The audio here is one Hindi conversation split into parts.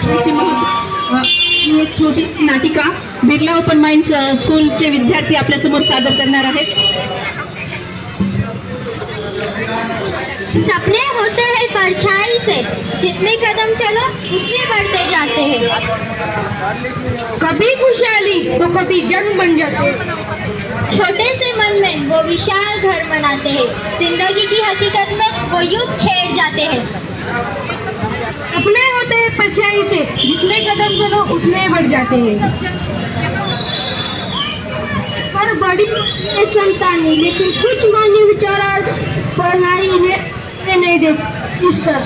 नारीचे महत्त्व ही एक छोटी नाटिका बिर्ला ओपन माइंड स्कूलचे विद्यार्थी आपल्यासमोर सादर करणार आहेत. सपने होते हैं परछाई से, जितने कदम चलो उतने बढ़ते जाते हैं. कभी खुशहाली तो कभी जंग बन जाते. छोटे से मन में वो विशाल घर बनाते हैं, जिंदगी की हकीकत में वो युद्ध छेड़ जाते हैं. अपने होते हैं परछाई से, जितने कदम चलो उतने बढ़ जाते हैं. पर बड़ी संतानी, लेकिन कुछ मानी विचारा पढ़ाई नहीं दे इस तरह.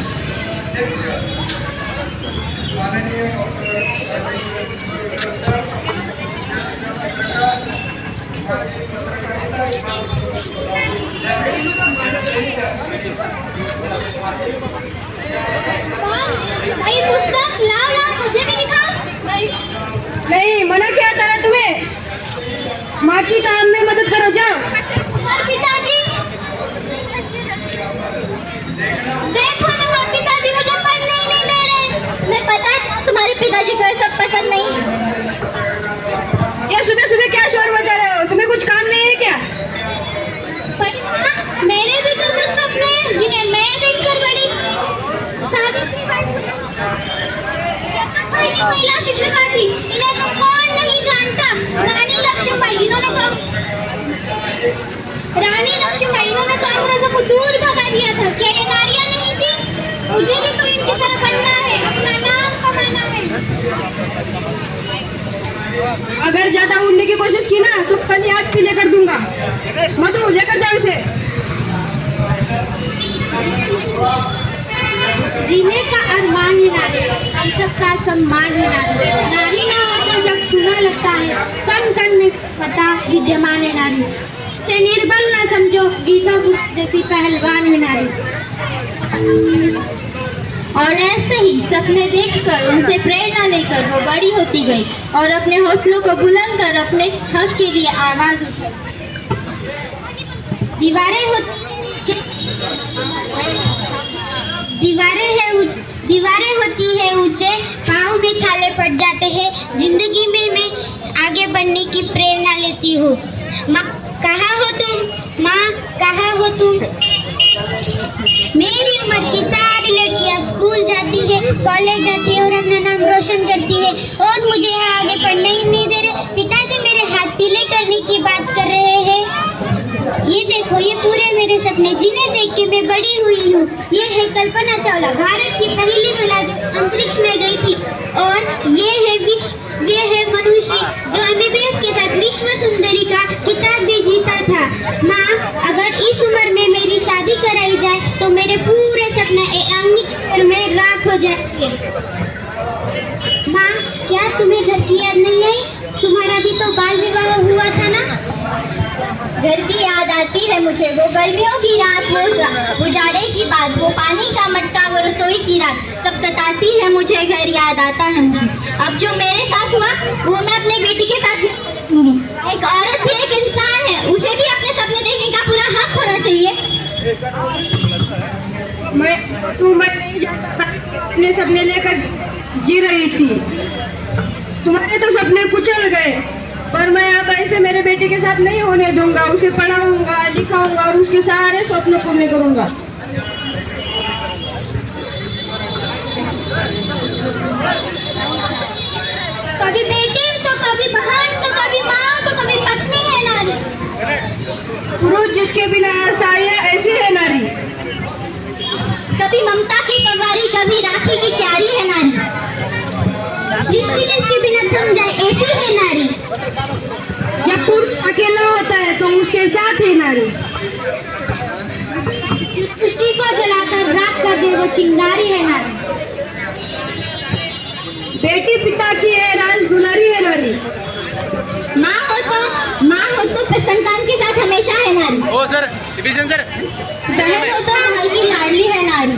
भाई पुस्तक लाओ ना, मुझे भी दिखाओ. नहीं, मना किया था ना तुम्हें. माँ की काम में मदद करो, जाओ. और पिताजी देखो ना, माँ पिताजी मुझे पढ़ने ही नहीं दे रहे. तुम्हें पता है तुम्हारे पिताजी को ये सब पसंद नहीं. ये सुबह सुबह क्या शोर मचा रहे हो? तुम्हें कुछ काम नहीं है क्या? पर मेरे भी तो कुछ सपने हैं जिन्हें मैं देखकर बड़ी. सावित्रीबाई की महिला शिक्षिका थी, इन्हें तो कौन नहीं जानता. रानी लक्ष्मीबाई, इन्होंने तो अंग्रेजों को दूर भगा दिया था. क्या ये नारियां नहीं थी? मुझे भी तो इनकी तरह बनना है, अपना नाम कमाना है. अगर ज्यादा उड़ने की कोशिश की ना तो कल हाथ पीले कर दूंगा. मधु, लेकर जाओ इसे. जीने का अरमान है नारी, हम सबका सम्मान है नारी. नारी ना हो तो जग सुना लगता है, कण कण में पता विद्यमान है नारी. से निर्बल ना समझो, गीता गुप्त जैसी पहलवान है नारी. और ऐसे ही सपने देखकर, उनसे प्रेरणा लेकर वो बड़ी होती गई और अपने हौसलों को बुलंद कर अपने हक के लिए आवाज उठाई. दीवारें होती है ऊंचे, पाँव में छाले पड़ जाते हैं. जिंदगी में मैं आगे बढ़ने की प्रेरणा लेती हूँ. माँ कहाँ हो तुम? माँ कहाँ हो तुम? मेरी उम्र की सारी लड़कियाँ स्कूल जाती है, कॉलेज जाती है और अपना नाम रोशन करती है, और मुझे यहाँ आगे पढ़ने ही नहीं दे रहे. पिताजी मेरे हाथ पीले करने की बात कर रहे हैं. ये देखो, ये पूरे मेरे सपने जिन्हें देख के मैं बड़ी हुई हूँ. ये है कल्पना चावला, भारत की पहली महिला जो अंतरिक्ष में गई थी. और ये है मनुश्री जो MBBS के साथ विश्व सुंदरी का खिताब भी जीता था. माँ, अगर इस उम्र में मेरी शादी कराई जाए तो मेरे पूरे सपने में राख हो जाएंगे. माँ, क्या तुम्हें घर की याद नहीं आई? तुम्हारा भी तो बाल विवाह हुआ था ना. घर की याद आती है मुझे, वो गर्मियों की रात, वो उजाड़े की बात, वो पानी का मटका, वो रसोई की रात, सब सताती है मुझे. घर याद आता है मुझे. अब जो मेरे साथ हुआ वो मैं अपने बेटी के साथ नहीं करूंगी. एक औरत भी एक इंसान है, उसे भी अपने सपने देखने का पूरा हक होना चाहिए. मैं नहीं जानता था, अपने सपने लेकर जी रही थी. तुम्हारे तो सपने कुचल गए, पर मैं अब ऐसे मेरे बेटे के साथ नहीं होने दूंगा. उसे पढ़ाऊंगा, लिखाऊंगा और उसके सारे स्वप्न पूरे करूंगा. कभी बेटी तो कभी बहन तो कभी माँ तो कभी पत्नी है नारी. पुरुष जिसके बिना असहाय ऐसी है नारी. कभी ममता की सवारी, कभी राखी की क्यारी है नारी. सृष्टि जिसके बिना थम जाए ऐसी है नारी. जब पुरुष अकेला होता है तो उसके साथ है नारी. सृष्टि को जलाकर राख कर दे वो चिंगारी है नारी. बेटी पिता की है, राज दुलारी है नारी. माँ हो तो फिर संतान के साथ हमेशा है नारी. ओ सर, डिवीजन सर. बहन हो तो हमारी लाडली है नारी.